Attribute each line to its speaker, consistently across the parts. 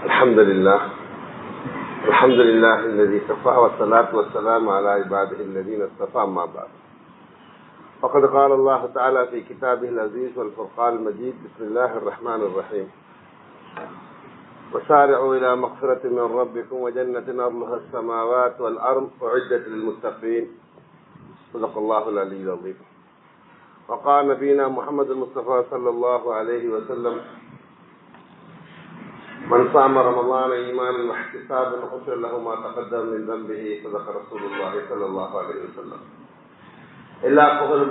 Speaker 1: الحمد لله الذي كفى والصلاة والسلام على عباده الذين اصطفى أما بعد فقد قال الله تعالى في كتابه العزيز والفرقان المجيد بسم الله الرحمن الرحيم وسارعوا إلى مغفرة من ربكم وجنة أرضها السماوات والأرض أعدت للمتقين صدق الله العلي العظيم. وقال نبينا محمد المصطفى صلى الله عليه وسلم من صام رمضان إيمانا واحتسابا غفر له ما تقدم من ذنبه صدق رسول الله صلى الله عليه وسلم. எல்லா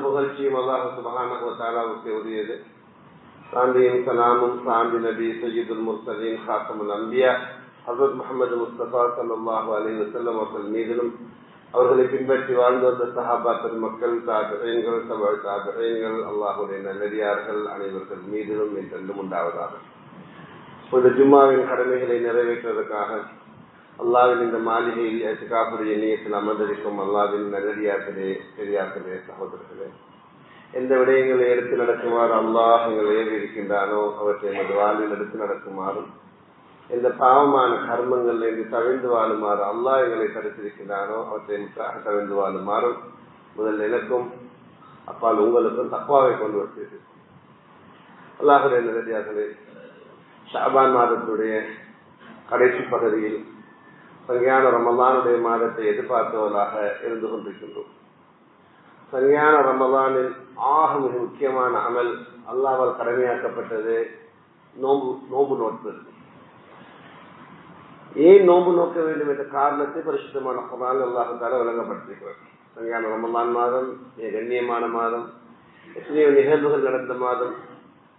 Speaker 1: புகழ்ச்சியும் அல்லாஹ் சுப்ஹானஹு வ தஆலாவுக்கு உரியது. சாந்தியும் சலாமும் சாந்தி நபி சய்யிதுல் முர்சலீன் ஹாத்தமுல் அன்பியா ஹஸரத் முஹம்மது முஸ்தபா ஸல்லல்லாஹு அலைஹி வஸல்லம் அவர்கள் மீதிலும் அவர்களை பின்பற்றி வாழ்ந்து வந்த சஹாபா பெருமக்கள் தாபிஈன்கள் தபஅ தாபிஈன்கள் அல்லாஹ்வுடைய நல்லடியார்கள் அனைவர்கள் மீதிலும் என்றென்றும் உண்டாவதாக. இந்த ஜும்மாவின் கடமைகளை நிறைவேற்றுவதற்காக அல்லாஹ்வின் இந்த மாளிகையில் இஅ்திகாஃபுடைய நியத்தில் அமர்ந்திருக்கும் அல்லாஹ்வின் நல்லடியார்களே, பெரியார்களே, சகோதரர்களே, எந்த விடயங்களை எடுத்து நடக்குமாறு அல்லாஹ் எங்களை ஏவி இருக்கின்றானோ அவற்றை எமது வாழ்வில் எடுத்து நடக்குமாறும், எந்த பாவமான கர்மங்கள் என்று தவிர்ந்து வாழுமாறு அல்லாஹ் எங்களை தடுத்திருக்கின்றானோ அவற்றை முற்றாக தவிர்ந்து வாழுமாறும் முதல் எனக்கும் அப்பால் உங்களுக்கும் தக்வாவை கொண்டு வருகிறது. அல்லாஹ்வுடைய நல்லடியார்களே, ஷஅபான் மாதத்துடைய கடைசி பகுதியில் சரியான ரமலானுடைய மாதத்தை எதிர்பார்த்தவர்களாக இருந்து கொண்டிருக்கின்றோம். சரியான ரமலானில் ஆக மிக முக்கியமான அமல் அல்லாஹ்வால் கடமையாக்கப்பட்டது நோன்பு நோட்பது. ஏன் நோன்பு நோக்க வேண்டும் என்ற காரணத்தை பரிசுத்தமான குர்ஆனில் அல்லாஹ் தஆலா விளங்கப்படுத்தியிருக்கிறார். சரியான ரமலான் மாதம் கண்ணியமான மாதம், எத்தனையோ நிகழ்வுகள் நடந்த மாதம்,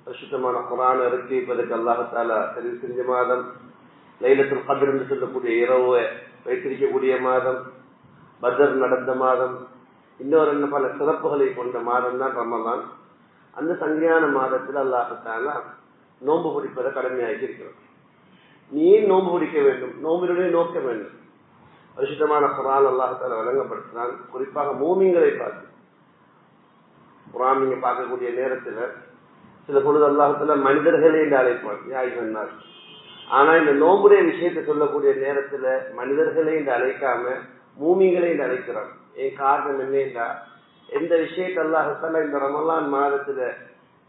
Speaker 1: பரிசுத்தமான குர்ஆனை இறக்கி வைப்பதற்கு அல்லாஹ் தஆலா தெரிவு செஞ்ச மாதம், லைலத்துல் கத்ர் என்று சொல்லக்கூடிய இரவு வைத்திருக்கக்கூடிய மாதம், பத்ர் நடந்த மாதம், இன்னொரு பல சிறப்புகளை கொண்ட மாதம் தான் ரமலான். அந்த சங்கையான மாதத்தில் அல்லாஹ் தஆலா நோன்பு பிடிப்பதை கடமையாக்கி இருக்கிறோம். நீ நோன்பு பிடிக்க வேண்டும், நோம்பினுடைய நோக்க வேண்டும். பரிசுத்தமான குர்ஆன் அல்லாஹ் தஆலா வழங்கப்படுத்தினான். குறிப்பாக மூமின்களை பார்த்து குர்ஆன் நீங்க பார்க்கக்கூடிய நேரத்தில் சில பொழுது அல்லாஹ் தஆலா மனிதர்களே என்று அழைப்பான், யா அய்யுஹன்னாஸ். ஆனா இந்த நோம்புடைய விஷயத்தை சொல்லக்கூடிய நேரத்துல மனிதர்களே என்று அழைக்காம மூமின்களை என்று அழைக்கிறான். ஏன் காரணம் என்னன்னா, எந்த விஷயத்தை அல்லாஹ் தஆலா இந்த ரமலான் மாதத்துல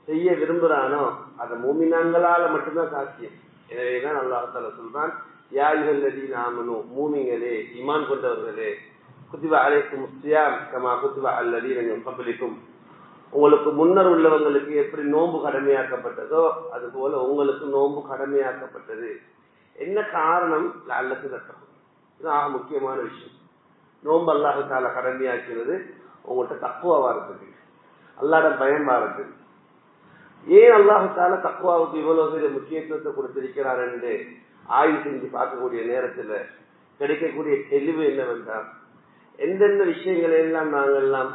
Speaker 1: செய்ய விரும்புறானோ அதை மூமினான்களால மட்டும்தான் சாத்தியம். எனவேதான் அல்லாஹ் தஆலா சொல்றான், யா அய்யுஹல்லதீன ஆமனூ, மூமின்களே, ஈமான் கொண்டவர்களே, குத்திப அலைக்குமுஸ் ஸியாம் கமா குத்திப அல்லதீன மின் கப்லிக்கும், உங்களுக்கு முன்னர் உள்ளவங்களுக்கு எப்படி நோன்பு கடமையாக்கப்பட்டதோ அது போல உங்களுக்கு நோன்பு கடமையாக்கப்பட்டது. என்ன காரணம்? லஅல்லக்கும் தத்தகூன். இது ஆக முக்கியமான விஷயம். நோன்பு அல்லாஹ் தஆலா கடமையாக்கிறது உங்கள்கிட்ட தக்வா வரதுக்கு, அல்லாஹ்வுடைய பயம் வரதுக்கு. ஏன் அல்லாஹ் தஆலா தக்வாவுக்கு இவ்வளவு பெரிய முக்கியத்துவத்தை கொடுத்திருக்கிறார் என்று ஆய்வு செஞ்சு பார்க்கக்கூடிய நேரத்தில் கிடைக்கக்கூடிய தெளிவு என்னவென்றால், எந்தெந்த விஷயங்களை எல்லாம் நாங்கள் எல்லாம்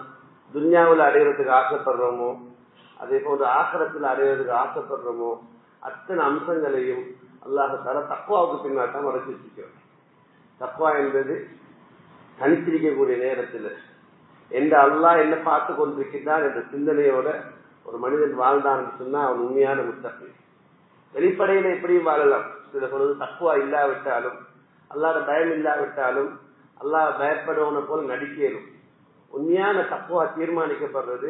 Speaker 1: துன்யாவில் அடைகிறதுக்கு ஆசைப்படுறோமோ, அதே போன்று ஆகிரத்தில் அடைகிறதுக்கு ஆசைப்படுறோமோ, அத்தனை அம்சங்களையும் அல்லாஹ் தஆலா தக்வாவுக்கு பின்னால் தான் மறைச்சு வச்சிருக்கிறோம். தக்வா என்பது தனித்திருக்கக்கூடிய நேரத்தில் எந்த அல்லாஹ் என்ன பார்த்து கொண்டிருக்கிறார் என்ற சிந்தனையோட ஒரு மனிதன் வாழ்ந்தான் சொன்னா அவன் உண்மையான முத்தகி. வெளிப்படையில எப்படியும் வாழலாம். சில பொழுது தக்வா இல்லாவிட்டாலும், அல்லாஹ்வுடைய பயம் இல்லாவிட்டாலும், அல்லாஹ் பயப்படுவன போல நடிக்கலும். உண்மையான தக்வா தீர்மானிக்கப்படுறது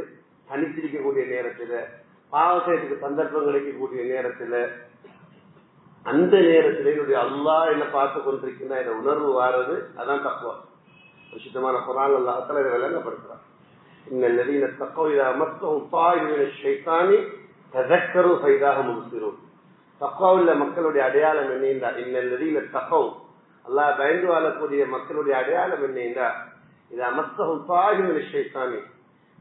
Speaker 1: தனித்திருக்கக்கூடிய நேரத்துல, பாவசேத்துக்கு சந்தர்ப்பம் கிடைக்கக்கூடிய நேரத்துல, அந்த நேரத்தில் என்னுடைய அல்லாஹ் என்ன பார்த்து கொண்டிருக்கின்ற என்ற உணர்வு வாரது, அதான் தக்வா. பரிசுத்தமான குர்ஆன் அல்லாஹ் தஆலா இதை விளங்கப்படுத்துறார். இன்னல்லதீன தக்கவ் இதா மஸ்ஸஹும் ஸாயிஉன் மினஷ் ஷைத்தானி தஸக்கரு ஃபைதா ஹும் முப்ஸிரூன். தக்வா உள்ள மக்களுடைய அடையாளம் என்ன? இன்னல்லதீன தக்கவ், அல்லாஹ் பயந்து வாழக்கூடிய மக்களுடைய அடையாளம் என்ன? இதா மஸ்ஸஹும் ஸாயிஉன் மினஷ் ஷைத்தானி,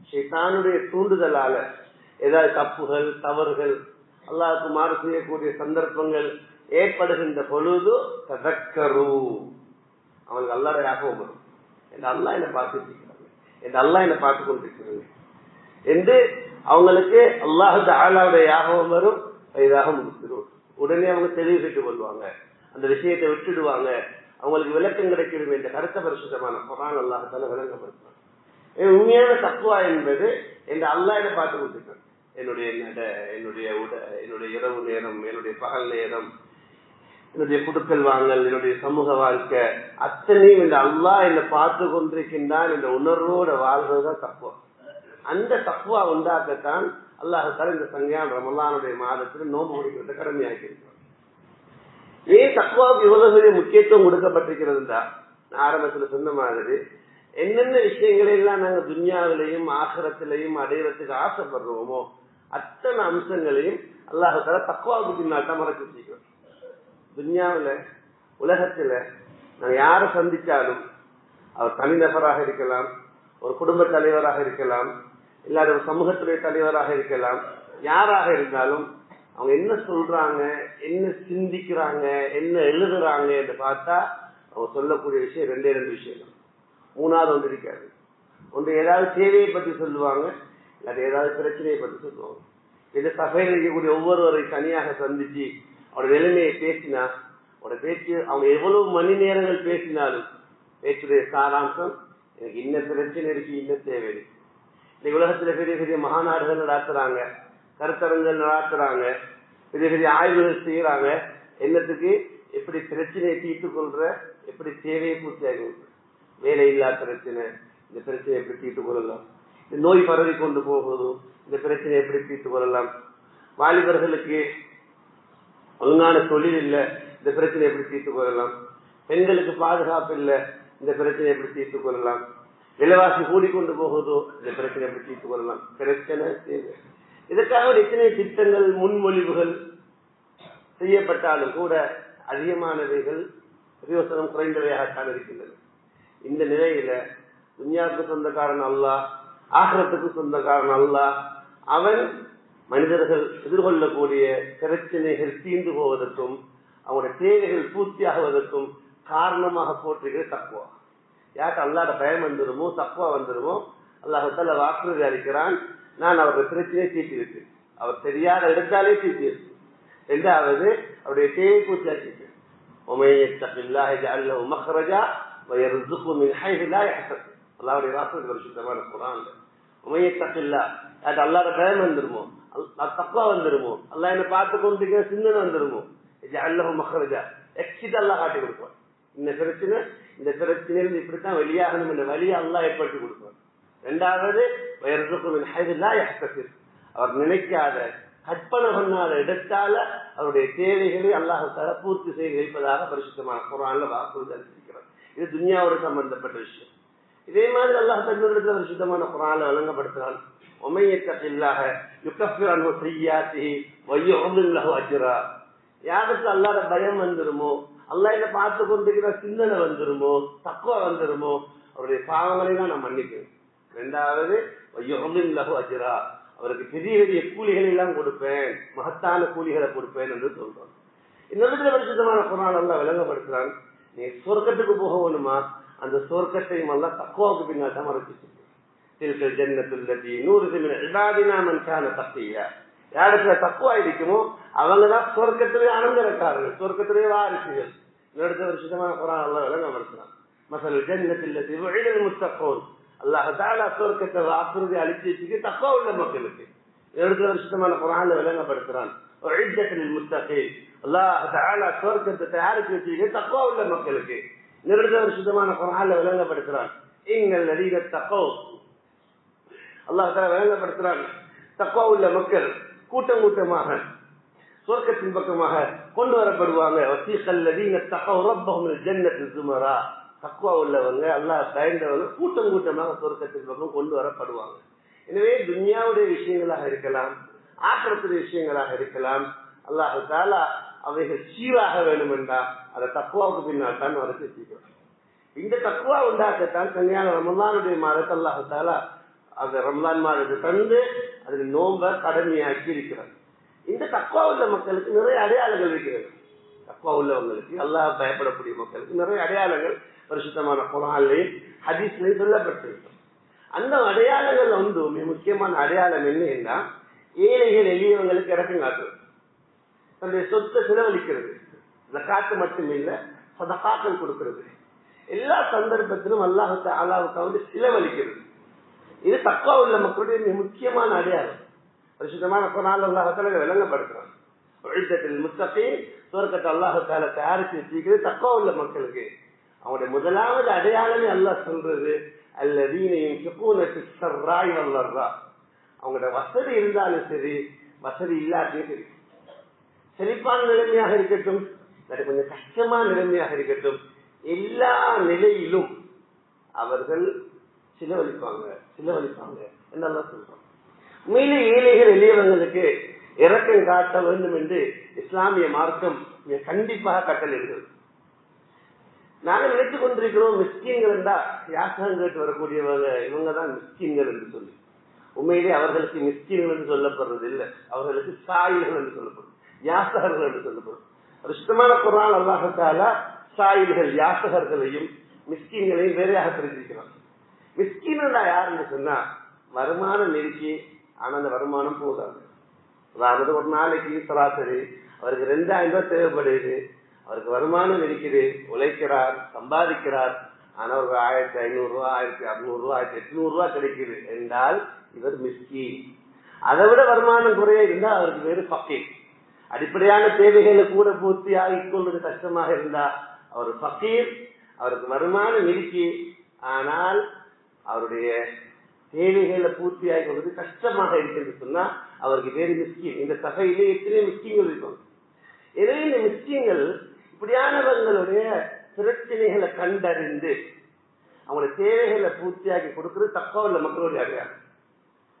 Speaker 1: ஷைத்தானுடைய தூண்டுதலால ஏதாவது தப்புகள் தவறுகள் அல்லாஹ்வுக்கு மாறு செய்யக்கூடிய சந்தர்ப்பங்கள் ஏற்படுகின்ற பொழுது தஸக்கரு, அவங்களுக்கு அல்லாஹ்வுடைய ஞாபகம் வரும். இந்த அல்லாஹ் என்ன பார்த்துட்டு இருக்கிறாங்க, இந்த அல்லாஹ் என்ன பார்த்து கொண்டிருக்கிறாங்க என்று அவங்களுக்கு அல்லாஹ் தஆலாவுடைய ஞாபகம் வரும். இதாக முடிச்சிடும். உடனே அவங்க தெளிவு பெற்றுக் கொள்வாங்க, அந்த விஷயத்தை விட்டுடுவாங்க, அவங்களுக்கு விளக்கம் கிடைக்கிறது என்ற கருத்த பரிசுத்தமான குர்ஆன் அல்லாஹ் தஆலா விளங்கப்படுத்துறாங்க. உண்மையான தக்வா என்பது இந்த அல்லாஹ் என்ன பார்த்து கொண்டிருக்காங்க. என்னுடைய இரவு நேரம், என்னுடைய பகல் நேரம், என்னுடைய குடுக்கல் வாங்கல், என்னுடைய சமூக வாழ்க்கை அத்தனையும் இந்த அல்லாஹ் என்னை பார்த்து கொண்டிருக்கின்றான் என்ற உணர்வோட வாழ்றதுதான் தக்குவா. அந்த தக்குவா உண்டாக்கத்தான் அல்லாஹ் இந்த சங்கையான ரமலானுடைய மாதத்தில் நோன்பு முடிக்கிறத கடமையாக்கி இருக்கிறோம். ஏன் தக்குவாவுக்கு இவ்வளவு பெரிய முக்கியத்துவம் கொடுக்கப்பட்டிருக்கிறதுனா, நான் ஆரம்பத்தில் சொன்ன மாதிரி என்னென்ன விஷயங்களெல்லாம் நாங்கள் துன்யாவிலையும் ஆகிரத்திலையும் அடையிறதுக்கு ஆசைப்படுறோமோ அத்தனை அம்சங்களையும் அல்லாஹ் தக்குவாவுக்கு பின்னால் தான் மறைச்சு வச்சுக்கிறோம். துன்யாவில் உலகத்துல நாங்க யாரை சந்திச்சாலும், அவர் தனிநபராக இருக்கலாம், ஒரு குடும்ப தலைவராக இருக்கலாம், இல்லாத ஒரு சமூகத்துடைய தலைவராக இருக்கலாம், யாராக இருந்தாலும் அவங்க என்ன சொல்றாங்க, என்ன சிந்திக்கிறாங்க, என்ன எழுதுறாங்க என்று பார்த்தா அவங்க சொல்லக்கூடிய விஷயம் ரெண்டே விஷயம் தான். மூணாவது ஒன்று இருக்காது. ஒன்று ஏதாவது தேவையை பற்றி சொல்லுவாங்க, இல்லாத ஏதாவது பிரச்சனையை பற்றி சொல்லுவாங்க. இந்த சபையில் இருக்கக்கூடிய ஒவ்வொருவரை தனியாக சந்திச்சு அவருடைய நிலைமையை பேசினா, அவருடைய பேச்சு அவங்க எவ்வளவு மணி நேரங்கள் பேசினாலும் பேச்சுடைய சாராம்சம் எனக்கு இன்ன பிரச்சனை இருக்கு, இன்ன தேவை இருக்கு. இன்னைக்கு உலகத்துல பெரிய பெரிய மகாநாடுகள் நடத்துறாங்க, கருத்தரங்கள் நடத்துறாங்க, பெரிய பெரிய ஆய்வுகள் செய்யறாங்க. என்னத்துக்கு? எப்படி பிரச்சனையை தீர்த்து கொள்ற, எப்படி தேவையை பூர்த்தியாகி கொள்ற. வேலை இல்லாத பிரச்சனை, இந்த பிரச்சனையை எப்படி தீர்த்து கொள்ளலாம். இந்த நோய் பரவி கொண்டு போகுதும், இந்த பிரச்சனையை எப்படி தீர்த்து கொள்ளலாம். வாலிபர்களுக்கு ஒழுங்கான தொழில் இல்லை, இந்த பிரச்சனையை எப்படி தீர்த்து கொள்ளலாம். பெண்களுக்கு பாதுகாப்பு இல்லை, இந்த பிரச்சனையை எப்படி தீர்த்து கொள்ளலாம். விலைவாசி கூடிக்கொண்டு போகுதோ, இந்த பிரச்சனை எப்படி தீர்த்து கொள்ளலாம். பிரச்சனை தேவை. இதற்காக ஒரு எத்தனை திட்டங்கள் முன்மொழிவுகள் செய்யப்பட்டாலும் கூட அதிகமானவைகள் பிரயோசனம் குறைந்தவையாகத்தான் இருக்கின்றன. இந்த நிலையில துன்யாவுக்கு சொந்தக்காரன் அல்லாஹ், ஆகிரத்துக்கு சொந்தக்காரன் அல்லாஹ், அவன் மனிதர்கள் எதிர்கொள்ளக்கூடிய பிரச்சனைகள் தீர்ந்து போவதற்கும் அவங்களுடைய தேவைகள் பூர்த்தியாகுவதற்கும் காரணமாக போற்றுகிற தக்குவா. யாருக்கு அல்லாஹ்ட பயம் வந்துருமோ, தக்குவா வந்துருமோ, அல்லாஹ் வாக்குறுதி அளிக்கிறான், நான் அவருடைய பிரச்சனையை தீர்த்திருக்கேன். அவர் தெரியாத எடுத்தாலே தீர்த்திருக்கேன். இரண்டாவது அவருடைய தேவை பூர்த்தியாக்கிட்டு அல்லாஹ்வுடைய வாக்குறுதி பரிசுத்தமான குர்ஆன்ல அல்லாஹ்ட பயம் வந்துருமோ, தக்குவா வந்துருமோ, அல்லாஹ் என்ன பார்த்து கொண்டிருக்கிற சிந்தனை வந்துருமோ, மஹ்ரஜா எக்ஸிட் அல்லாஹ் காட்டி கொடுப்பார். இந்த பிரச்சனை, இந்த பிரச்சனையிலிருந்து இப்படித்தான் வெளியாகணும் என்ற வழியை அல்லாஹ் ஏற்படுத்தி கொடுப்பார். இரண்டாவது அவர் நினைக்காத கற்பனை பண்ணாத இடத்தால அவருடைய தேவைகளை அல்லாஹ் பூர்த்தி செய்து வைப்பதாக பரிசுத்தமான குர்ஆன்ல வாக்குறுதி அளித்திருக்கிறார். இது துன்யாவோட சம்பந்தப்பட்ட விஷயம். இதே மாதிரி அல்லாஹ் தன்னுடைய பரிசுத்தமான குர்ஆன்ல வழங்கப்படுத்துகிறான், யாருக்கு அல்லாஹ்ட பயம் வந்துருமோ, அல்லாஹ் என்ன பார்த்து கொண்டிருக்கிற சிந்தனை வந்துருமோ, தக்குவா வந்துருமோ, அவருடைய பாவங்களை தான் நான் மன்னிக்கிறேன். இரண்டாவது அஜ்ரா, அவருக்கு பெரிய பெரிய கூலிகளை எல்லாம் கொடுப்பேன், மகத்தான கூலிகளை கொடுப்பேன் என்று சொல்றான். இன்னொரு பரிசுத்தமான குர்ஆன் அல்லாஹ் விளங்கப்படுத்துறான், நீ சொர்க்கத்துக்கு போக வேணுமா, அந்த சொர்க்கத்தையும் அல்லாஹ் தக்குவாவுக்கு பின்னால் தான் மறைச்சு யாருக்கு தக்குவா இருக்குமோ அவங்கதான் சொர்க்கத்திலே அனந்தரக்காரர்கள், சொர்க்கத்திலே வாரிசுகள். அடுத்த வருஷமான குர்ஆன் அல்லாஹ் விளங்கப்படுத்துறான், மஸல் ஜன்னத்தில் வஉஇதல் முத்தகூன், அல்லாஹ் தஆலா சொர்க்கத்தை வாக்குறுதி அளித்து வச்சிருக்கு தக்குவா உள்ள மக்களுக்கு. அடுத்த வருஷமான குர்ஆன்ல விளங்கப்படுத்துறான், வஉஇதல் முத்தகீன், அல்லாஹ் தஆலா சொர்க்கத்தை தயாரித்து வச்சிருக்கு தக்குவா உள்ள மக்களுக்கு. அடுத்த வருஷமான குர்ஆன்ல விளங்கப்படுத்துறான், இன்னல் லதீன தகவ், அல்லாஹ் தஆலா விளங்கப்படுத்துறான், தக்குவா உள்ள மக்கள் கூட்டம் கூட்டமாக சொர்க்கத்தின் பக்கமாக கொண்டு வரப்படுவாங்க. தக்குவா உள்ளவங்க, அல்லாஹ் பயந்தவங்க கூட்டம் கூட்டமாக சொர்க்கத்தின் பக்கம் கொண்டு வரப்படுவாங்க. எனவே துன்யாவுடைய விஷயங்களாக இருக்கலாம், ஆக்கிரத்துடைய விஷயங்களாக இருக்கலாம், அல்லாஹ் தஆலா அவைகள் சீராக வேண்டும் என்றால் அதை தக்குவாவுக்கு பின்னால் தான் வரைச்சு வச்சிருக்கிறோம். இந்த தக்குவா உண்டாக்கத்தான் கல்யாண ரமலானுடைய மாதத்தை அல்லாஹ் தஆலா அந்த ரமலான் மாதத்தை தந்து அதில் நோம்ப கடமையாக்கி இருக்கிறார். இந்த தக்குவா உள்ள மக்களுக்கு நிறைய அடையாளங்கள் இருக்கிறது. தக்குவா உள்ளவங்களுக்கு, அல்லாஹ் பயப்படக்கூடிய மக்களுக்கு நிறைய அடையாளங்கள் பரிசுத்தமான குர்ஆன்லையும் ஹதீஸ்லையும் சொல்லப்பட்டிருக்கும். அந்த அடையாளங்கள் வந்து மிக முக்கியமான அடையாளம் என்ன, ஏழைகள் எளியவங்களுக்கு இறக்கம் காட்டுறது, தன்னுடைய சொத்தை செலவழிக்கிறது, ஜகாத் மட்டும் இல்லை சதகாக்கள் கொடுக்கிறது, எல்லா சந்தர்ப்பத்திலும் அல்லாஹ் தஆலாவுக்கு வந்து செலவழிக்கிறது. இது தக்குவா உள்ள மக்களுடைய மிக முக்கியமான அடையாளம். பரிசுத்தமான குர்ஆன்ல அல்லாஹ் தஆலா விளங்கப்படுத்துறான், உஇத்தல் முத்தகீன் சுவர்க்கத்தை அல்லாஹ்வுத்தால தயாரிச்சு வச்சிருக்கிறது தக்குவா உள்ள மக்களுக்கு. அவங்களுடைய முதலாவது அடையாளமே அல்லாஹ் சொல்றது அல்லதீன யுன்ஃபிகூன ஃபிஸ்ஸர்ராஇ வல்லர்ரா. அவங்களோட வசதி இருந்தாலும் சரி, வசதி இல்லாட்டியும் சரி, செழிப்பான நிலைமையாக இருக்கட்டும், கொஞ்சம் கஷ்டமான நிலைமையாக இருக்கட்டும், எல்லா நிலையிலும் அவர்கள் செலவழிப்பாங்க என்னெல்லாம் சொல்றோம். உண்மையிலே ஏழைகள் எளியவங்களுக்கு இரக்கம் காட்ட வேண்டும் என்று இஸ்லாமிய மார்க்கம் கண்டிப்பாக கட்டளையிடுகிறது. நாங்கள் நினைத்துக் கொண்டிருக்கிறோம் மிஸ்கீன்கள் என்றா யாசகம் கேட்டு வரக்கூடியவங்க இவங்க தான் மிஸ்கீன்கள் என்று சொல்லி. உண்மையிலே அவர்களுக்கு மிஸ்கீன்கள் என்று சொல்லப்படுறது இல்லை, அவர்களுக்கு சாயில்கள் என்று சொல்லப்படும், யாசகர்கள் என்று சொல்லப்படும். சுத்தமான குர்ஆன் அல்லாஹ் தஆலா சாயில்கள் யாசகர்களையும் மிஸ்கீன்களையும் வேறையாக பிரித்திருக்கிறார். மிஸ்கீன் யாருன்னு சொன்னா வருமான நெருக்கி, ஆனா அந்த வருமானம் போதாது. அதாவது ஒரு நாளைக்கு சராசரி அவருக்கு 2000 ரூபாய் தேவைப்படுது, அவருக்கு வருமானம் இருக்குது, உழைக்கிறார், சம்பாதிக்கிறார், ஆனா ஒரு 1500 ரூபாய் 1600 ரூபாய் 1800 ரூபாய் கிடைக்குது என்றால் இவர் மிஸ்கீன். அதை விட வருமானம் குறைய இருந்தா அவருக்கு வேறு ஃபக்கீர். அடிப்படையான தேவைகளை கூட பூர்த்தி ஆகிக் கொள்வது கஷ்டமாக இருந்தா அவர் ஃபக்கீர். அவருக்கு வருமானம் இருக்கு, ஆனால் அவருடைய தேவைகளை பூர்த்தி ஆகி கொள்வது கஷ்டமாக இருக்கிறது சொன்னா அவருக்கு வேறு மிஸ்கீன். இந்த சபையிலே எத்தனை மிஸ்கீன்கள் இருக்கும். எனவே இந்த மிஸ்கீன்கள் இப்படியானவங்களுடைய பிரச்சனைகளை கண்டறிந்து அவங்களுடைய தேவைகளை பூர்த்தியாக்கி கொடுக்கிறது தக்குவா உள்ள மக்களுடைய அடையாளம்.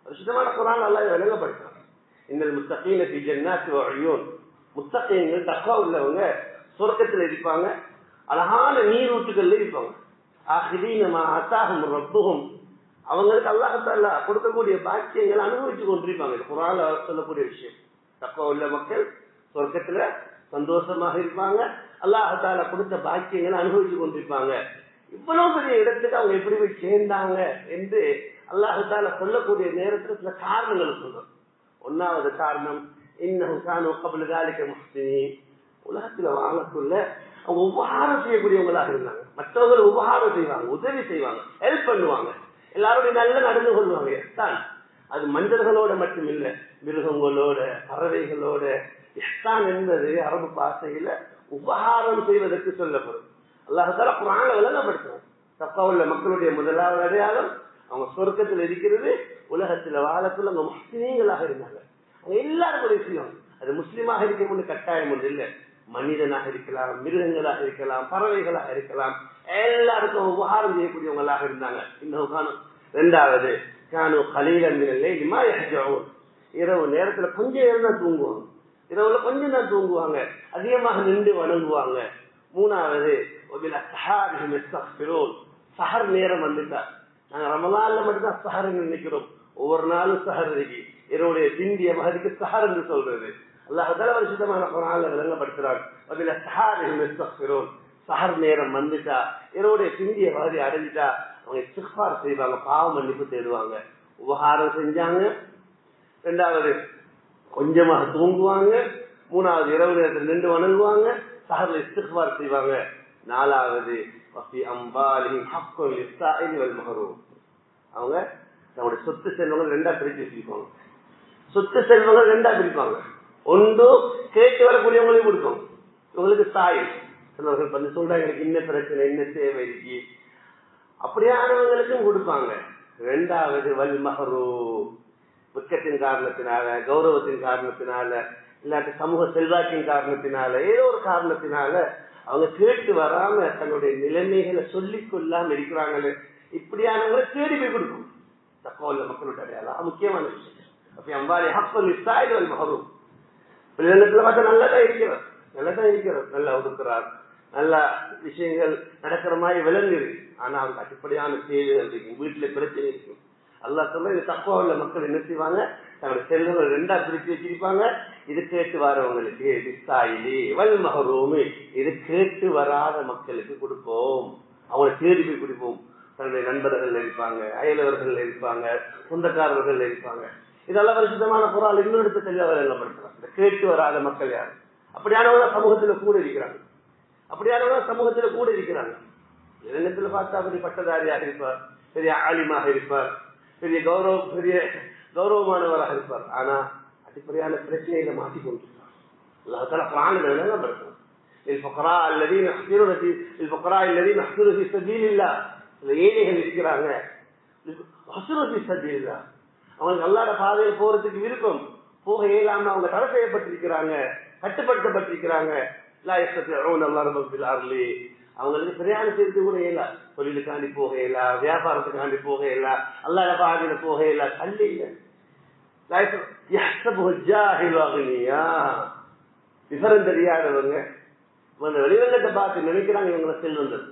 Speaker 1: சுத்தமான குர்ஆன் அல்லாஹ் விளங்கப்படுத்துறான். இன்னல் முத்தகீன ஃபீ ஜன்னாத்தி வ உயூன். முத்தகீன்கள் தக்குவா உள்ளவங்க சொர்க்கத்தில் இருப்பாங்க, அழகான நீரூற்றுகள்ல இருப்பாங்க. ஆகிதீன மா ஆதாஹும் ரப்புஹும். அவங்களுக்கு அல்லாஹ் தஆலா கொடுக்கக்கூடிய பாக்கியங்களை அனுபவிச்சு கொண்டிருப்பாங்க. குர்ஆன்ல சொல்லக்கூடிய விஷயம். தக்குவா உள்ள மக்கள் சொர்க்கத்துல சந்தோஷமாக இருப்பாங்க, அல்லாஹ் தஆலா கொடுத்த பாக்கியங்களை அனுபவிச்சு கொண்டிருப்பாங்க. இவ்வளவு பெரிய இடத்துக்கு அவங்க எப்படி போய் சேர்ந்தாங்க என்று அல்லாஹ் தஆலா சொல்லக்கூடிய நேரத்தில் சில காரணங்கள் சொல்றோம். ஒன்னாவது காரணம் இன்னஹும் கானூ கப்ல ذلك முஹ்சினீன். உலகத்துல வாழக்குள்ள அவங்க உபகாரம் செய்யக்கூடியவங்களாக இருந்தாங்க. மற்றவர்கள் உபகாரம் செய்வாங்க, உதவி செய்வாங்க, ஹெல்ப் பண்ணுவாங்க, எல்லாரோட நல்ல நடந்து கொள்வாங்க. தான் அது மனிதர்களோட மட்டும் இல்லை, மிருகங்களோட, பறவைகளோட. இஹ்சான் என்பது அரபு பாஷையில உபகாரம் செய்வதற்கு சொல்லப்படும். அல்லாஹ் தஆலா குர்ஆன்ல விளங்கப்படுத்துறான். தக்குவா உள்ள மக்களுடைய முதலாவது அடையாளம் அவங்க சொர்க்கத்தில் இருக்கிறது. உலகத்துல வாழக்குள்ள அவங்க முஸ்லிம்களாக இருந்தாங்க. அவங்க எல்லாரும் உதவி செய்வாங்க. அது முஸ்லீமாக இருக்கணும்னு கட்டாயம் ஒன்று இல்லை. மனிதனாக இருக்கலாம், மிருகங்களாக இருக்கலாம், பறவைகளாக இருக்கலாம், எல்லாருக்கும் உபகாரம் செய்யக்கூடியவங்களாக இருந்தாங்க. இன்னும் காணும். இரண்டாவது கானு கலீலன் மினல் லைலி மா யஹ்ஜஊன். இரவு நேரத்துல கொஞ்சம் நேரம் தான் தூங்குவாங்க, இரவுல கொஞ்சம் தான் தூங்குவாங்க, அதிகமாக நின்று வணங்குவாங்க. மூணாவது சஹர் நேரம் வந்துட்டா, நாங்க ரமலான்ல மட்டும்தான் சஹர் நினைக்கிறோம், ஒவ்வொரு நாளும் சஹர் இருக்கு. இரவுடைய பிந்திய மகதிக்கு சஹர் என்று சொல்றது அல்லாஹ் தஆலா பரிசுத்தமான குர்ஆன்ல விளங்கப்படுத்துறார். சஹர் நேரம் வந்துட்டா, இரவுடைய பிந்திய மகதி அடைஞ்சிட்டா அவங்க இஸ்திக்ஃபார் செய்வாங்க, பாவ மன்னிப்பு தேடுவாங்க. உபகாரம் செஞ்சாங்க. இரண்டாவது கொஞ்சமாக தூங்குவாங்க. மூணாவது இரவு நேரத்தில் நின்று வணங்குவாங்க, சஹர்ல இஸ்திக்ஃபார் செய்வாங்க. நாலாவது அவங்க நம்முடைய சொத்து செல்வங்கள் ரெண்டா பிரிச்சு வச்சிருப்பாங்க. சொத்து செல்வங்கள் ரெண்டா பிரிப்பாங்க. ஒன்று கேட்டு வரக்கூடியவங்களையும் கொடுக்கும், இவங்களுக்கு சாயில் சிலவர்கள் பண்ணி சொல்றாங்க எனக்கு இன்ன பிரச்சனை, இன்ன தேவை இருக்கு, அப்படியானவங்களுக்கும் கொடுப்பாங்க. ரெண்டாவது வல் மஹரூ, வெட்கத்தின் காரணத்தினால, கௌரவத்தின் காரணத்தினால, இல்லாட்டி சமூக செல்வாக்கின் காரணத்தினால, ஏதோ ஒரு காரணத்தினால அவங்க கேட்டு வராம தன்னுடைய நிலைமைகளை சொல்லிக் கொள்ளாம இருக்கிறாங்களே, இப்படியானவங்களை தேடி போய் கொடுக்கும். தக்குவா உள்ள மக்களுடைய அடையாளம் முக்கியமான விஷயம். அப்ப அம்பாரி ஹப்பல் இஸ்ஸாயில் வல் மஹரூம். பிள்ளைங்களத்துல பார்த்தா நல்லதா இருக்கிறார், நல்லா ஒதுக்குறார், நல்ல விஷயங்கள் நடக்கிற மாதிரி விளங்குது. ஆனா அவங்க அடிப்படையான தேவைகள் இருக்கும், வீட்டுல பிரச்சனை இருக்கும். அல்லாஹ் சொல்ல இது தக்குவா உள்ள மக்கள் என்ன செய்வாங்க, தங்களுடைய செல்வங்கள் ரெண்டா பிரித்து வச்சிருப்பாங்க. இது கேட்டு வரவங்களுக்கு இஸ்ஸாயிலி வல் மஹரூம், இது கேட்டு வராத மக்களுக்கு கொடுப்போம், அவங்களை தேடி போய் கொடுப்போம். தன்னுடைய நண்பர்கள் இருப்பாங்க, அயலவர்கள் இருப்பாங்க, சொந்தக்காரர்கள் இருப்பாங்க. இதெல்லாம் பரிசுத்தமான குர்ஆன் இன்னொரு தெளிவாக விளங்கப்படுத்துறாங்க. இந்த கேட்டு வராத மக்கள் யாரு, அப்படியானவங்க சமூகத்துல கூட இருக்கிறாங்க. இடத்துல பார்த்தா பெரிய பட்டதாரியாக இருப்பார், பெரிய ஆலிமாக இருப்பார், பெரிய கௌரவமானவராக இருப்பார். ஆனா அடிப்படையான பிரச்சனையில மாட்டிக்கொண்டிருப்பார். அல்லாஹ் தஆலா குர்ஆனில் விளங்கப்படுத்துறான். الفقراء الذين يحصرون في الفقراء الذين يحصرون في سبيل الله. ஏழைகள் இருக்கிறாங்க, يحصرون في سبيل الله. அவங்க அல்லாஹ்வுடைய பாதையில் போறதுக்கு விருப்பம், போக இயலாம அவங்க தடை செய்யப்பட்டிருக்கிறாங்க, கட்டுப்படுத்தப்பட்டிருக்கிறாங்க. லா யஸ்தத்திஊன அல்லாஹ் பில் அர்லி. அவங்களுக்கு பிரயாணம் செய்து கூட இயலா, தொழிலுக்காண்டி போக இயலா, வியாபாரத்துக்காண்டி போக இயலா, அல்லாஹ்வுடைய பாதையில போக இயலா, தள்ளி இல்லை. விவரம் தெரியாதவங்க வெளிவங்கத்தை பார்த்து நினைக்கிறாங்க இவங்களை செல்வந்தர்.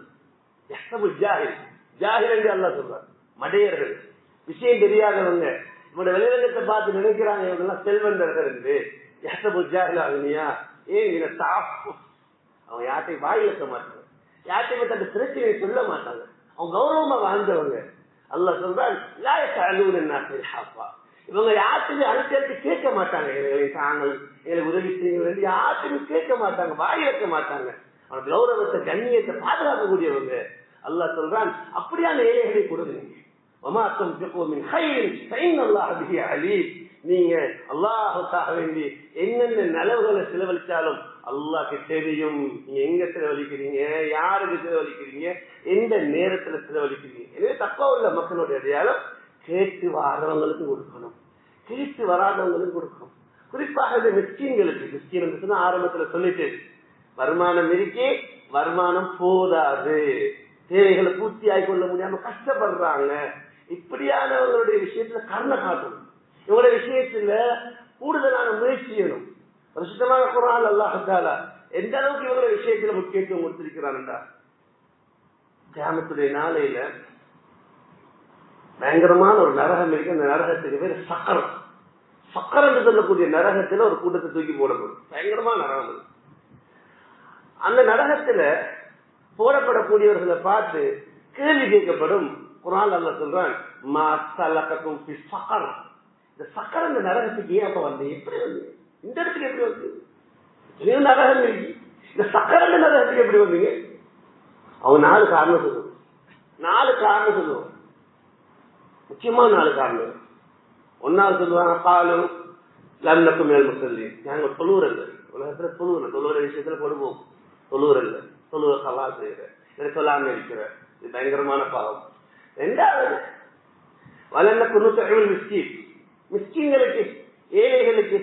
Speaker 1: ஜாஹில் என்று அல்லாஹ் சொல்றார், மடையர்கள், விஷயம் தெரியாதவங்க இவங்க வெளிவங்கத்தை பார்த்து நினைக்கிறாங்க இவங்க செல்வந்தர்கள் என்று. அவங்க யார்ட்டையும் வாய் வைக்க மாட்டாங்க, யார்ட்டையுமே தன் பிரச்சனையை சொல்ல மாட்டாங்க, அவங்க கௌரவமா வாழ்ந்தவங்க. அல்லாஹ் சொல்றான், இவங்க யார்ட்டையும் அனுசரித்து கேட்க மாட்டாங்க, எங்களை தாங்கள் எங்களுக்கு உதவி செய்யுங்கள் யார்ட்டையும் கேட்க மாட்டாங்க, வாய் வைக்க மாட்டாங்க. அவங்க கௌரவத்தை கண்ணியத்தை பாதுகாக்கக்கூடியவங்க. அல்லாஹ் சொல்றான், அப்படியான ஏழைகளை கொடுங்க. நீங்க அல்லாஹுக்காக வேண்டி என்னென்ன நலவுகளை செலவழிச்சாலும் அல்லாஹ்க்கு தெரியும். நீங்க எங்க செலவழிக்கிறீங்க, யாருக்கு செலவழிக்கிறீங்க, எந்த நேரத்துல செலவழிக்கிறீங்க. எனவே தப்பா உள்ள மக்களுடைய அடையாளம் கேட்டு வர்றவங்களுக்கு கொடுக்கணும், கேட்டு வராதவங்களுக்கு கொடுக்கணும். குறிப்பாக இந்த மிஸ்கீன்களுக்கு, மிஸ்கீன் ஆரம்பத்துல சொல்லிட்டு, வருமானம் இருக்கே, வருமானம் போதாது, தேவைகளை பூர்த்தி ஆகி கொள்ள முடியாம கஷ்டப்படுறாங்க, இப்படியானவங்களுடைய விஷயத்துல கருணை காட்டணும். இவங்களுடைய விஷயத்துல கூடுதலான முயற்சி செய்யணும். சுத்தமான குர்ஆன் அல்லாஹ் தஆலா எந்த அளவுக்கு இவங்களுடைய விஷயத்துல முக்கியத்துவம் கொடுத்திருக்கிறான்டா, கியாமத்துடைய நாளையில பயங்கரமான ஒரு நரகம் இருக்கு. அந்த நரகத்துக்கு பேர் சக்கரம். சக்கரம் என்று சொல்லக்கூடிய நரகத்துல ஒரு கூட்டத்தை தூக்கி போடப்படும், பயங்கரமான நரகம். அந்த நரகத்துல போடப்படக்கூடியவர்களை பார்த்து கேள்வி கேட்கப்படும். குர்ஆன் அல்லாஹ் சொல்றான், மா ஸலககும் ஃபி ஸகர். இந்த சக்கரம் இந்த நரகத்துக்கு ஏன் அப்ப வந்து, எப்படி வந்து, இந்த இடத்துக்கு எப்படி வந்து, நரகம் இருக்கு, இந்த சக்கரம் இந்த நரகத்துக்கு எப்படி வந்தீங்க? அவங்க 4 காரணம் சொல்லுவாங்க, 4 காரணம் சொல்லுவாங்க, முக்கியமான 4 காரணம். ஒன்னாவது சொல்லுவாங்க, காலும் லம்னக்கும் மேல் முசல்லி, நாங்க தொழுவுறல்ல, உலகத்துல தொழுவுற விஷயத்துல கொடுப்போம், தொழுவுறல்ல, தொழுவ கலா செய்யற, சொல்லாம இருக்கிற, இது பயங்கரமான பாவம். 2வது வலன்னக்கு நுத்இமுல் மிஸ்கீன், மிஸ்கீன்களுக்கு, ஏழைகளுக்கு,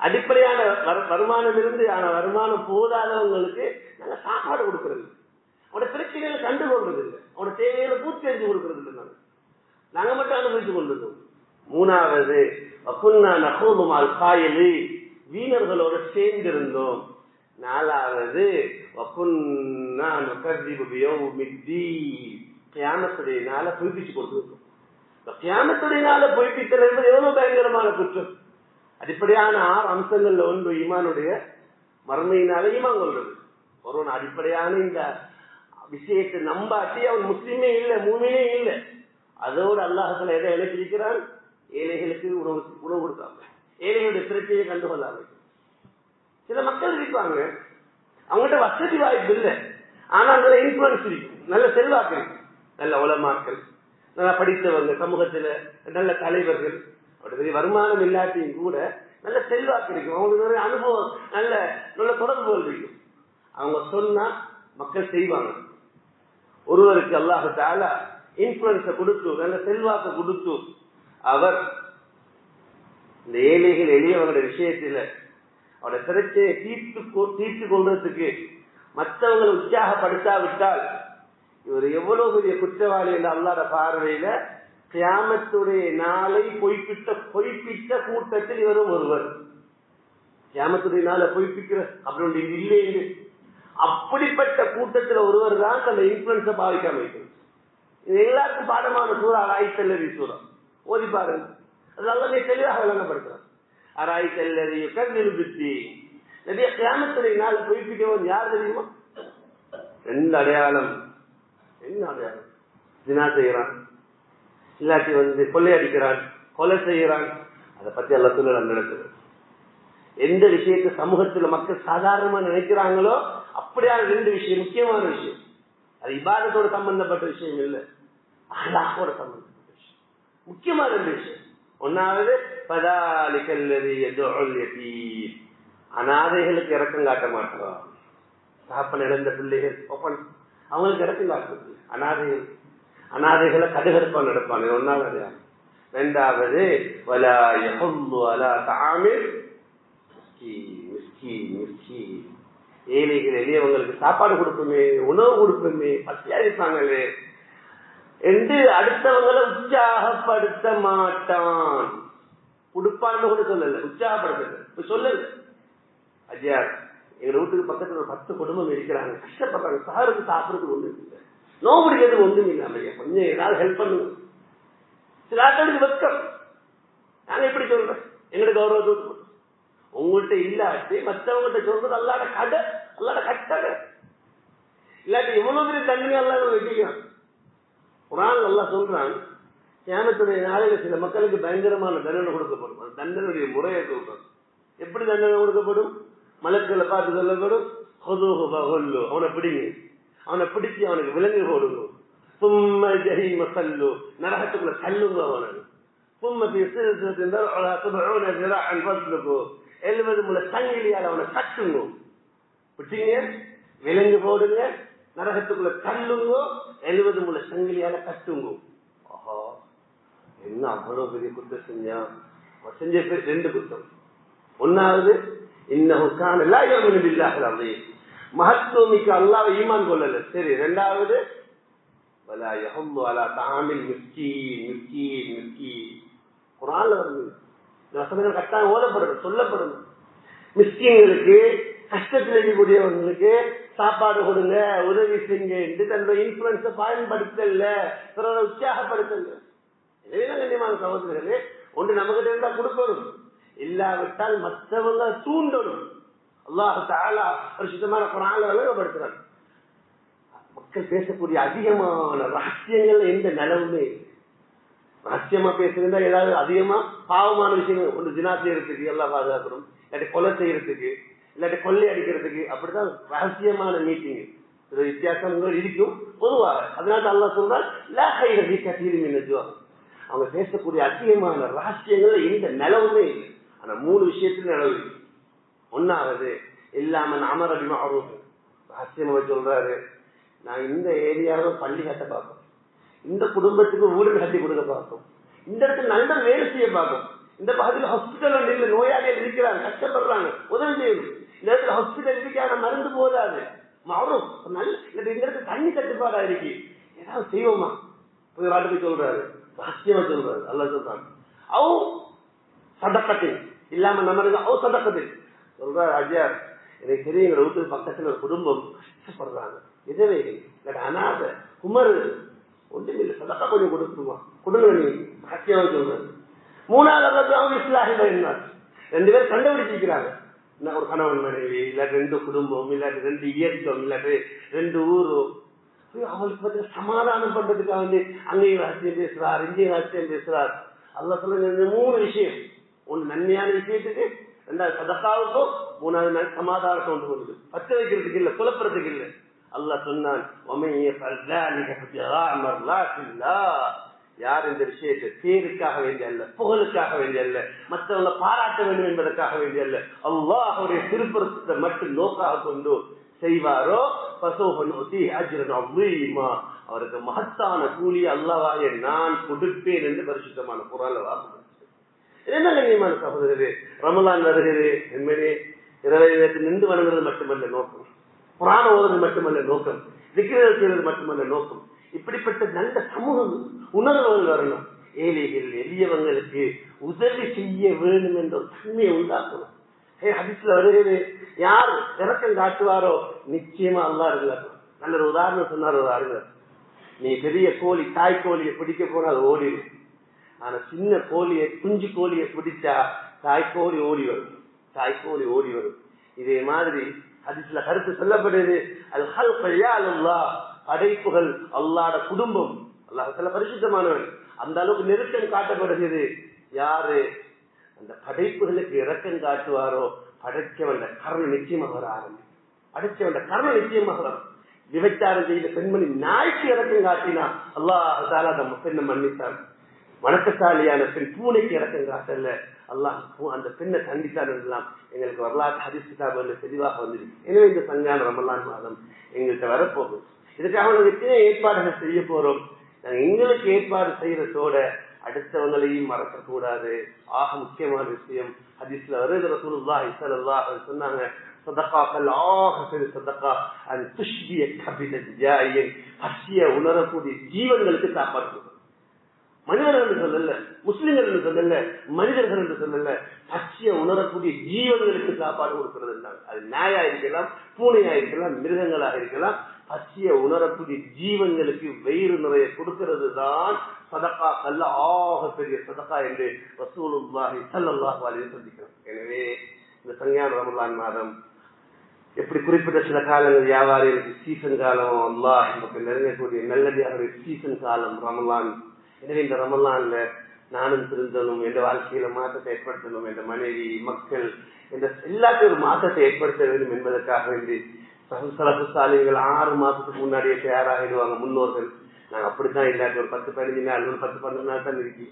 Speaker 1: அடிப்படையான வருமானம் இருந்து ஆனா வருமானம் போதாதவங்களுக்கு நாங்க சாப்பாடு கொடுக்கறது, அவனோட பிரச்சனைகளை கண்டுகொள்றது இல்லை, அவனோட தேவைகளை பூர்த்தி செஞ்சு கொடுக்கறது இல்லை, நாங்க மட்டும் அனுபவித்துக் கொண்டிருந்தோம். 3வது வகுன்னா நகூது மஅல் காயிலி, வீணர்களோட சேர்ந்திருந்தோம். 4வது வகுன்னா நுகذிபு பியௌமித்தீன், கியாமத்துடைய நாளை பொய்ப்பிச்சு கொடுத்துருக்கோம். கியாமத்துடைய நாளை பொய்ப்பித்தல் என்பது எவ்வளவு பயங்கரமான குற்றம். அடிப்படையான 6 அம்சங்கள்ல ஒன்று ஈமானுடைய மறுமையினால ஈமான் கொள்றது. ஒருவன் அடிப்படையான இந்த விஷயத்தை நம்பாட்டி அவன் முஸ்லிமே இல்லை, மூமினே இல்லை. அதோடு அல்லாஹ் எதை இணைப்பிருக்கிறான், ஏழைகளுக்கு உணவு கொடுக்காம, ஏழைகளுடைய பிரச்சனையை கண்டுகொள்ளாம. சில மக்கள் இருப்பாங்க, அவங்ககிட்ட வசதி வாய்ப்பு இல்லை, ஆனா நல்ல இன்ஃபுளுன்ஸ் இருக்கும், நல்ல செல்வாக்கு இருக்கு, நல்ல உலமாக்கள், நல்லா படித்தவங்க, சமூகத்துல நல்ல தலைவர்கள், அவருடைய வருமானம் இல்லாட்டியும் கூட நல்ல செல்வாக்கு இருக்கும், அவங்களுக்கு நிறைய அனுபவம், நல்ல நல்ல தொடர்புகள் இருக்கும். அவங்க சொன்னா மக்கள் செய்வாங்க. ஒருவருக்கு அல்லாஹ் தஆலா இன்ஃபுளுன்ஸை கொடுத்து, நல்ல செல்வாக்கு கொடுத்து, அவர் இந்த ஏழைகள் எளியவங்களுடைய விஷயத்துல அவருடைய பிரச்சனையை தீர்த்து கொள்றதுக்கு மற்றவங்களை உற்சாகப்படுத்தாவிட்டால் இவர் எவ்வளவு பெரிய குற்றவாளி என்ற அல்லாஹ்வுடைய பார்வையில கியாமத்துடைய நாளை பொய்ப்பித்த கூட்டத்தில் இவரும் ஒருவர். கியாமத்துடைய நாளை பொய்ப்பிக்கிற அப்படி இல்லை என்று அப்படிப்பட்ட கூட்டத்தில் ஒருவர் தான் அந்த இன்ஃபுளுன்ஸை பாவிக்காம இருக்கிறது. இது எல்லாருக்கும் பாடமான சூறா அராய்த்தல்லதி சூறா, ஓதி பாருங்க, அது அல்லாஹ் தெளிவாக விளங்கப்படுத்துறார். அராய்த்தல்லதி யுகذிபு பித்தீன், நிறைய கியாமத்துடைய நாளை பொய்ப்பிக்கவன் யார் தெரியுமா? 2 அடையாளம். என்ன அடையாளம்? தினா செய்யறான், இல்லாட்டி கொள்ளையடிக்கிறான், கொலை செய்யறான். அதை பத்தி அல்லாஹ் சொல்லல. நடக்குது எந்த விஷயத்தை சமூகத்துல மக்கள் சாதாரணமா நினைக்கிறாங்களோ அப்படியான 2 விஷயம், முக்கியமான விஷயம். அது இபாதத்தோட சம்பந்தப்பட்ட விஷயம் இல்லை, அஹ்லாக்கோட சம்பந்தப்பட்ட விஷயம், முக்கியமான 2 விஷயம். 1வது பதாலிகல்லதி யதுல் யதீம், அனாதைகளுக்கு இறக்கம் காட்ட மாட்டோம். தகப்பன் இழந்த பிள்ளைகள் அவங்களுக்கு இறக்கம் காட்டுறது. அனாதைகளை கடுகடுப்பா நடப்பாங்க. ஒன்னாவது. ரெண்டாவது ஏழைகள் எளியவங்களுக்கு சாப்பாடு கொடுப்போமே, உணவு கொடுப்போமே, பசியா இருப்பாங்களே என்று அடுத்தவங்களை உற்சாகப்படுத்த மாட்டான். கொடுப்பான்னு கூட சொல்லல, உற்சாகப்படுத்த சொல்லல. ஐயா எங்க வீட்டுக்கு பக்கத்துல ஒரு 10 குடும்பம் இருக்கிறாங்க, கஷ்டப்படுறாங்க, சாருக்கு சாப்பிடுறதுக்கு ஒண்ணு இல்லை, நோபடிக்கிறது ஒண்ணும் இல்லாம கொஞ்சம் ஏதாவது ஹெல்ப் பண்ணுங்க. சில ஆட்களுக்கு வெக்கம். நாங்க எப்படி சொல்றேன், எங்களுக்கு கௌரவத்தை உங்கள்கிட்ட இல்லாட்டி மற்றவங்ககிட்ட சொல்றது அல்லாட கடை, அல்லாட கட்டளை. இல்லாட்டி எவ்வளவு பெரிய தண்டனை எல்லாம் வெட்டிக்கிறான். குர்ஆன் நல்லா சொல்றான், கியாமத்துடைய நாளையில சில மக்களுக்கு பயங்கரமான தண்டனை கொடுக்கப்படும். அந்த தண்டனையுடைய முறையை சொல்றான். எப்படி தண்டனை கொடுக்கப்படும்? மலக்களை பார்த்து சொல்லப்படும், அவனை பிடிங்க, அவனை பிடிச்சி அவனுக்கு விலங்கு போடுங்க, சும்மா ஜஹீம சல்லு, நரகத்துக்குள்ள தள்ளுங்க அவனை, சும்மா 70 முளை சங்கிலியால் அவனை கட்டுங்க, பிடிச்சிங்க, விலங்கு போடுங்க, நரகத்துக்குள்ள தள்ளுங்க, 70 முளை சங்கிலியால கட்டுங்க. ஆஹா, என்ன அவ்வளவு பெரிய குற்றம் செஞ்சா? செஞ்ச பேர் 2 குற்றம். ஒன்னாவது, இன்னஹுக்கான லா யுமினு பில்லாஹில் அஸீம், மஹத்துமிக்க அல்லாஹ்வை ஈமான் கொள்ளல. சரி. ரெண்டாவது, வலா யஹும்மு அலா தஆமில் மிஸ்கீன். குர்ஆன்ல வருது. இந்த வசனங்கள் கட்டாயம் ஓதப்படணும், சொல்லப்படணும். மிஸ்கீன்களுக்கு, கஷ்டத்தில் இருக்கக்கூடியவங்களுக்கு சாப்பாடு கொடுங்க, உதவி செய்யுங்க என்று தன்னுடைய இன்ஃபுளுன்ஸை பயன்படுத்தல, பிறரை உற்சாகப்படுத்தல. எனவே கண்ணியமான சகோதரர்களே, ஒன்று நமக்கிட்ட இருந்தா கொடுக்கணும், இல்லாவிட்டால் மற்றவங்க தூண்டணும். அல்லாஹ் தஆலா பரிசுத்தமான குர்ஆன்ல விளங்கப்படுத்துறான். மக்கள் பேசக்கூடிய அதிகமான ரகசியங்கள் எந்த நிலவுமே ரகசியமா பேசுறதா, ஏதாவது அதிகமா பாவமான விஷயங்கள், ஒன்று ஜினா செய்யறதுக்கு எல்லாம் பாதுகாக்கணும், இல்லாட்டி கொலை செய்யறதுக்கு, இல்லாட்டி கொள்ளை அடிக்கிறதுக்கு, அப்படிதான் ரகசியமான மீட்டிங். வித்தியாசங்கள் இருக்கும் பொதுவாக. அதனால அல்லாஹ் சொல்றான், லா கைர ஃபீ கஸீரின் மின் நஜ்வாஹும், அவங்க பேசக்கூடிய அதிகமான ரகசியங்கள்ல எந்த நிலவுமே இல்லை. ஆனா 3 விஷயத்துல நிலவு. ஒன்னாவது, இல்லாம அமர பிமஅரூஃப், ரகசியமா சொல்றாரு, நான் இந்த ஏரியாவை பள்ளி கட்ட பார்ப்போம், இந்த குடும்பத்துக்கு வீடு கட்டி கொடுக்க பார்ப்போம், இந்த இடத்துல நல்ல வேலை செய்ய பார்ப்போம், இந்த பகுதியில் ஹாஸ்பிட்டல் இல்லை, நோயாளிகள் இருக்கிறாங்க, கஷ்டப்படுறாங்க, உதவி செய்யணும், இந்த இடத்துல ஹாஸ்பிட்டல் இருக்கான மருந்து போதாது, மாறும் நல்ல இந்த இடத்துல தண்ணி கட்டுப்பாடா இருக்கு, ஏதாவது செய்வோமா வாட்டுக்கு சொல்றாரு, ரகசியமா சொல்றாரு. அல்லாஹ் சொல்றாங்க, அவ் சதக்கத்தில் இல்லாம நம்ம அவ் சதக்கத்தில் சொல்றாரு. ஐயா எனக்கு தெரியும், எங்க வீட்டுக்கு பக்கத்துல ஒரு குடும்பம் கஷ்டப்படுறாங்க, விதவைகள், அநாத, குமரு, ஒன்றுமில்லை, சதக்கா கொஞ்சம் கொடுத்துருமா, கொடுங்க நீ, ரகசியமா சொல்றாரு. 3வது அவங்க இஸ்லாஹில இருந்தார். 2 பேர் கண்டுபிடிச்சிருக்கிறாங்க, ஒரு கணவன் மனைவி, இல்லாட்டி 2 குடும்பம், இல்லாட்டி 2 இயக்கம், இல்லாட்டி 2 ஊரோ, அவங்களுக்கு பத்தி சமாதானம் பண்றதுக்காக வந்து அங்கேயும் ரகசியம் பேசுறார், இங்கேயும் ரகசியம் பேசுறார். அல்லாஹ் சொல்லுங்க, 3 விஷயம். ஒன்று நன்மையான விஷயத்துக்கு, 2வது சதக்காவுக்கும், 3வது சமாதானத்தை கொண்டு வந்து பச்சை வைக்கிறதுக்கு இல்லை, குழப்பறதுக்கு இல்லை. அல்லாஹ் சொன்னான், யார் இந்த விஷயத்தை பேருக்காக வேண்டிய அல்ல, புகழுக்காக வேண்டிய அல்ல, மற்றவங்க பாராட்ட வேண்டும் என்பதற்காக வேண்டிய அல்ல, அல்லாஹ் அவருடைய திருப்பரத்தை மட்டும் நோக்காக கொண்டு செய்வாரோ அவருக்கு மகத்தான கூலி அல்லாஹ்வாகிய நான் கொடுப்பேன் என்று பரிசுத்தமான குர்ஆன்ல வாக்கு. என்ன கண்ணியமான சகோதரரே, ரமலான் வருகிறது என்பதே இரவை நின்று வணங்குறது மட்டுமல்ல நோக்கம், குர்ஆன் ஓதுவது மட்டுமல்ல நோக்கம், திக்ர் செய்வது மட்டுமல்ல நோக்கம். இப்படிப்பட்ட நல்ல சமூக உணர்வுகள் வரணும். ஏழைகள் எளியவங்களுக்கு உதவி செய்ய வேண்டும் என்ற தன்மையை உண்டாக்கணும். ஹதீஸ்ல வருகிறது, யார் இறக்கம் காட்டுவாரோ நிச்சயமா அல்லாஹ் இருக்கிறார். நல்ல ஒரு உதாரணம் சொன்னார் ஒரு அறிஞர், நீ பெரிய கோழி, தாய் கோழியை பிடிக்க போனா அது ஓடிடும், ஆனா சின்ன கோழியை, குஞ்சு கோழியை பிடிச்சா தாய்க்கோழி ஓடி வரும், தாய்க்கோழி ஓடி வரும். இதே மாதிரி ஹதீஸ்ல கருத்து சொல்லப்படுது, அல் ஹல்க யஅல்லாஹ், படைப்புகள் அல்லாஹ்ட குடும்பம், அல்லாஹ் பரிசுத்தமானவன், அந்த அளவுக்கு நெருக்கம் காட்டப்படுகிறது. யாரு அந்த படைப்புகளுக்கு இரக்கம் காட்டுவாரோ படைச்சவன் கருணை நிச்சயமாக வர ஆரம்பிக்கும், படைச்சவன் கருணை நிச்சயமாக வரும். விபச்சாரம் செய்த பெண்மணி நாய்க்கு இரக்கம் காட்டினா அல்லாஹ் தஆலா அந்த பெண்ணை மன்னித்தான். வணக்கசாலியான பெண் பூனைக்கு இறக்கம் காட்டல, அல்லாஹ் அந்த பெண்ணை கண்டித்தான் எல்லாம் எங்களுக்கு வரலாற்று ஹதீஸ் கிதாபுகளில் தெளிவாக வந்திருக்கு. எனவே இந்த சங்கான ரமலான் மாதம் எங்கள்கிட்ட வரப்போகுது. இதுக்காக நாங்கள் எத்தனை ஏற்பாடுகள் செய்ய போறோம். நாங்கள் எங்களுக்கு ஏற்பாடு செய்யறதோட அடுத்தவங்களையும் மறக்கக்கூடாது. ஆக முக்கியமான விஷயம் ஹதீஸ்ல வருது, ரசூலுல்லாஹி ஸல்லல்லாஹு அலைஹி வஸல்லம் சொன்னாங்க, சதகாக்கள் ஆக பெரிய சதகா அது துஷ்பிய கபிதத் ஜாயின், பசிய உணரக்கூடிய ஜீவன்களுக்கு சாப்பாடு கொடுக்கும். மனிதர்கள் என்று சொல்லல, முஸ்லிம்கள் என்று சொல்லல, மனிதர்கள் என்று சொல்லல, பசிய உணரக்கூடிய ஜீவன்களுக்கு சாப்பாடு கொடுக்கிறது. அது நாயா இருக்கலாம், பூனையா இருக்கலாம், மிருகங்களாக இருக்கலாம். பசிய உணரக்கூடிய ஜீவன்களுக்கு வயிறு நிறைய கொடுக்கிறது தான் சதகா அல்ல ஆக பெரிய சதகா என்று ரசூலுல்லாஹி ஸல்லல்லாஹு அலைஹி வஸல்லம் சொல்லிக்கிறார். எனவே இந்த சங்கான ரமலான் மாதம் எப்படி குறிப்பிட்ட சில காலங்கள் வியாபாரிகளுக்கு சீசன் காலம், அல்லாஹ் நமக்கு நெருங்கக்கூடிய நல்லடியாக சீசன் காலம் ரமலான். எனவே இந்த ரமலான்ல நானும் திருந்தனும், என்ற வாழ்க்கையில மாற்றத்தை ஏற்படுத்தணும், என்ற மனைவி மக்கள் என்ற எல்லாத்தையும் ஒரு மாற்றத்தை ஏற்படுத்த வேண்டும் என்பதற்காக வேண்டி சாலிகள் 6 மாசத்துக்கு முன்னாடியே தயாராகிடுவாங்க முன்னோர்கள். நாங்க அப்படித்தான் இல்லாட்டி ஒரு 10-15 நாள், ஒரு 10-12 நாள் தான் இருக்கி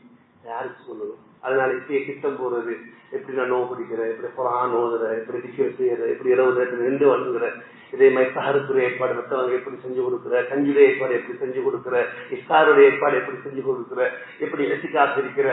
Speaker 1: யாருக்கு சொல்லணும். அதனால இப்பயே திட்டம் போறது, எப்படி நான் நோவு பிடிக்கிறேன், எப்படி குரான் ஓதுற, எப்படி திக்கர் செய்யற, எப்படி 20 வருங்கிற, இதே மாதிரி சஹருக்குரிய ஏற்பாடு மற்றவங்க எப்படி செஞ்சு கொடுக்குற, கஞ்சுடைய ஏற்பாடு எப்படி செஞ்சு கொடுக்குற, இஃப்தாருடைய ஏற்பாடு எப்படி செஞ்சு கொடுக்குற, எப்படி எசிக்காசு இருக்கிற,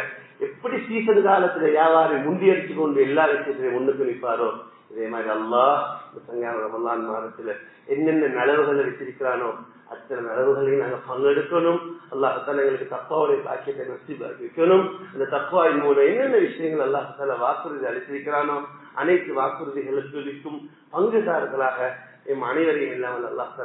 Speaker 1: எப்படி சீசன் காலத்துல வியாபாரி முண்டியடிச்சு கொண்டு எல்லா விஷயத்திலையும் முன்னுக்கு நிற்பாரோ, இதே மாதிரி அல்லாஹ் சங்கான ரமலான் மாதத்துல என்னென்ன நலவுகளை வச்சிருக்கிறானோ அத்தனை நலவுகளையும் நாங்க பங்கெடுக்கணும். அல்லாஹ் எங்களுக்கு தக்குவாவுடைய பாக்கியத்தை நசீபாக்கி வைக்கணும். அந்த தக்குவாயின் மூலம் என்னென்ன விஷயங்கள் அல்லாஹ் வாக்குறுதி அளித்திருக்கிறானோ அனைத்து வாக்குறுதிகளுக்கும் பங்குதாரர்களாக எம் அனைவரையும் இல்லாமல் அல்லாஹ்